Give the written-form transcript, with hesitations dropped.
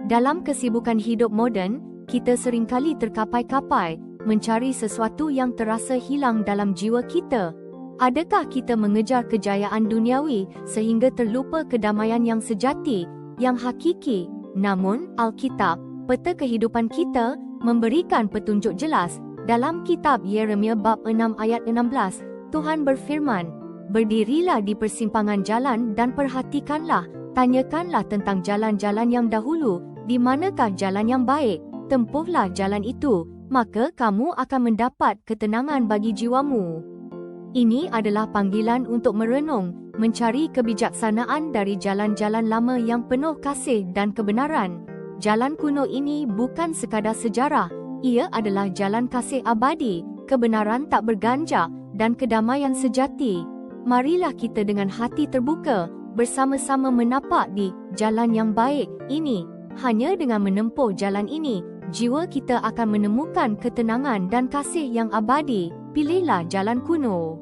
Dalam kesibukan hidup moden, kita seringkali terkapai-kapai, mencari sesuatu yang terasa hilang dalam jiwa kita. Adakah kita mengejar kejayaan duniawi sehingga terlupa kedamaian yang sejati, yang hakiki? Namun, Alkitab, peta kehidupan kita, memberikan petunjuk jelas. Dalam kitab Yeremia bab 6 ayat 16, Tuhan berfirman, "Berdirilah di persimpangan jalan dan perhatikanlah, tanyakanlah tentang jalan-jalan yang dahulu, di manakah jalan yang baik, tempuhlah jalan itu, maka kamu akan mendapat ketenangan bagi jiwamu." Ini adalah panggilan untuk merenung, mencari kebijaksanaan dari jalan-jalan lama yang penuh kasih dan kebenaran. Jalan kuno ini bukan sekadar sejarah, ia adalah jalan kasih abadi, kebenaran tak berganjak, dan kedamaian sejati. Marilah kita dengan hati terbuka, bersama-sama menapak di jalan yang baik ini. Hanya dengan menempuh jalan ini, jiwa kita akan menemukan ketenangan dan kasih yang abadi. Pilihlah jalan kuno.